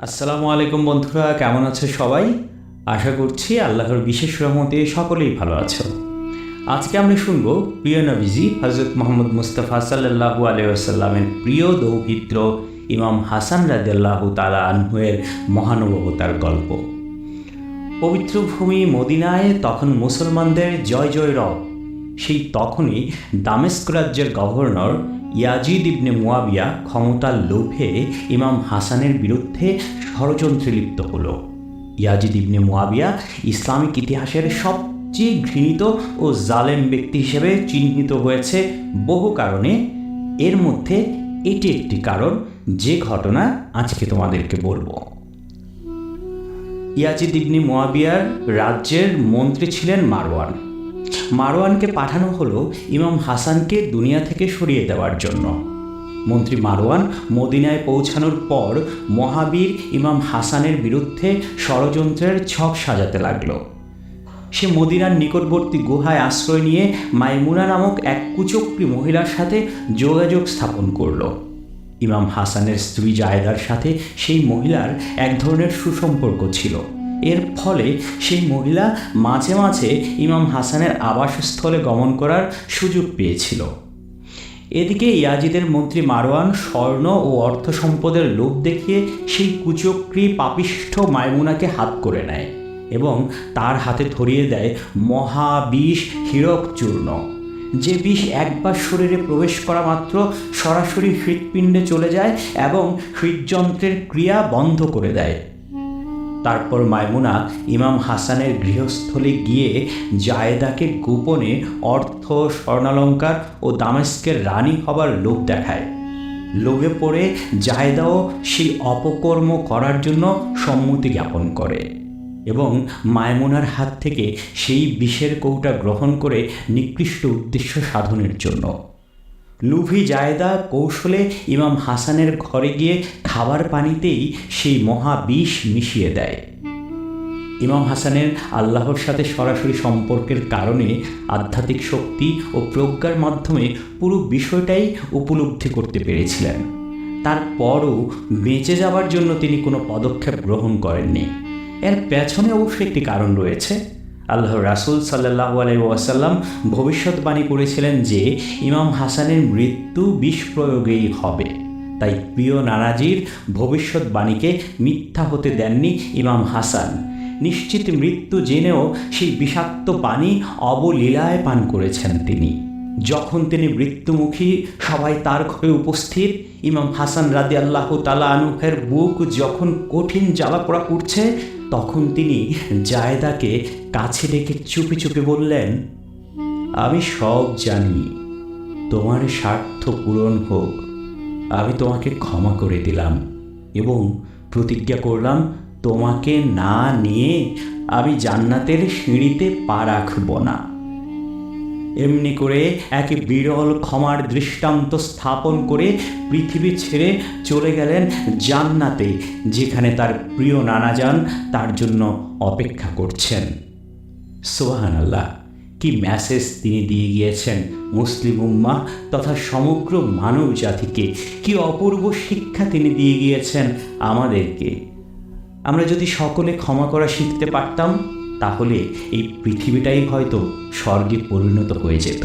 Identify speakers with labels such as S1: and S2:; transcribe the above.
S1: আসসালামু আলাইকুম বন্ধুরা, কেমন আছো সবাই? আশা করছি আল্লাহর বিশেষ রহমতে সকলেই ভালো আছো। আজকে আমরা শুনব প্রিয় নবীজি হযরত মুহাম্মদ মুস্তাফা সাল্লাল্লাহু আলাইহি ওয়াসাল্লামের প্রিয় দৌহিত্র ইমাম হাসান রাদিয়াল্লাহু তাআলা আনহু-এর মহানুভবতার গল্প। পবিত্র ভূমি মদিনায় তখন মুসলমানদের জয় জয় রব। সেই তখনই দামেস্ক রাজ্যের গভর্নর ইয়াজিদ ইবনে মুয়াবিয়া ক্ষমতার লোভে ইমাম হাসানের বিরুদ্ধে ষড়যন্ত্রে লিপ্ত হল। ইয়াজিদ ইবনে মুয়াবিয়া ইসলামিক ইতিহাসের সবচেয়ে ঘৃণিত ও জালেম ব্যক্তি হিসেবে চিহ্নিত হয়েছে বহু কারণে। এর মধ্যে এটি একটি কারণ, যে ঘটনা আজকে তোমাদেরকে বলবো। ইয়াজিদ ইবনে মুয়াবিয়ার রাজ্যের মন্ত্রী ছিলেন মারওয়ান। মারওয়ানকে পাঠানো হলো ইমাম হাসানকে দুনিয়া থেকে সরিয়ে দেওয়ার জন্য। মন্ত্রী মারওয়ান মদিনায় পৌঁছানোর পর মহাবীর ইমাম হাসানের বিরুদ্ধে ষড়যন্ত্রের ছক সাজাতে লাগলো। সে মদিনার নিকটবর্তী গুহায় আশ্রয় নিয়ে মাইমুনা নামক এক কুচক্রী মহিলার সাথে যোগাযোগ স্থাপন করল। ইমাম হাসানের স্ত্রী জায়েদার সাথে সেই মহিলার এক ধরনের সুসম্পর্ক ছিল। এর ফলে সেই মহিলা মাঝে মাঝে ইমাম হাসানের আবাসস্থলে গমন করার সুযোগ পেয়েছিল। এদিকে ইয়াজিদের মন্ত্রী মারওয়ান স্বর্ণ ও অর্থ সম্পদের লোভ দেখিয়ে সেই কুচক্রী পাপিষ্ঠ মাইমুনাকে হাত করে নেয় এবং তার হাতে ধরিয়ে দেয় মহাবিষ হীরক চূর্ণ, যে বিষ একবার শরীরে প্রবেশ করা মাত্র সরাসরি হৃৎপিণ্ডে চলে যায় এবং হৃদযন্ত্রের ক্রিয়া বন্ধ করে দেয়। তারপর মাইমুনা ইমাম হাসানের গৃহস্থলে গিয়ে জায়েদাকে গোপনে অর্থ, স্বর্ণালঙ্কার ও দামেস্কের রানী হবার লোভ দেখায়। লোভে পড়ে জায়েদাও সেই অপকর্ম করার জন্য সম্মতি জ্ঞাপন করে এবং মাইমুনার হাত থেকে সেই বিষের কৌটা গ্রহণ করে নিকৃষ্ট উদ্দেশ্য সাধনের জন্য লুভি জায়েদা কৌশলে ইমাম হাসানের ঘরে গিয়ে খাবার পানিতেই সেই মহাবিষ মিশিয়ে দেয়। ইমাম হাসানের আল্লাহর সাথে সরাসরি সম্পর্কের কারণে আধ্যাত্মিক শক্তি ও প্রজ্ঞার মাধ্যমে পুরো বিষয়টাই উপলব্ধি করতে পেরেছিলেন। তারপরও বেঁচে যাওয়ার জন্য তিনি কোনো পদক্ষেপ গ্রহণ করেননি। এর পেছনে অবশ্যই একটি কারণ রয়েছে। আল্লাহর রাসূল সাল্লাল্লাহু আলাইহি ওয়াসাল্লাম ভবিষ্যৎবাণী করেছিলেন যে ইমাম হাসানের মৃত্যু বিষ প্রয়োগেই হবে। তাই প্রিয় নানাজির ভবিষ্যৎবাণীকে মিথ্যা হতে দেননি ইমাম হাসান। নিশ্চিত মৃত্যু জেনেও সেই বিষাক্ত পানি অবলীলায় পান করেছেন তিনি। যখন তিনি মৃত্যুমুখী, সবাই তার ঘরে উপস্থিত। ইমাম হাসান রাদিয়াল্লাহু তাআলা আনহুর বুক যখন কঠিন জ্বালাপোড়া করছে, তখন তিনি জায়েদাকে কাছে ডেকে চুপি চুপি বললেন, আমি সব জানি, তোমার স্বার্থ পূরণ হোক। আমি তোমাকে ক্ষমা করে দিলাম এবং প্রতিজ্ঞা করলাম, তোমাকে না নিয়ে আমি জান্নাতের সিঁড়িতে পা রাখব না। এমনি করে এক বিরল ক্ষমার দৃষ্টান্ত স্থাপন করে পৃথিবী ছেড়ে চলে গেলেন জান্নাতে, যেখানে তার প্রিয় নানাজান তার জন্য অপেক্ষা করছেন। সুবহানাল্লাহ! কি মেসেজ তিনি দিয়ে গিয়েছেন মুসলিম উম্মাহ তথা সমগ্র মানব জাতিকে! কি অপূর্ব শিক্ষা তিনি দিয়ে গিয়েছেন আমাদেরকে! আমরা যদি সকলে ক্ষমা করা শিখতে পারতাম, তাহলে এই পৃথিবীটাই হয়তো স্বর্গে পরিণত হয়ে যেত।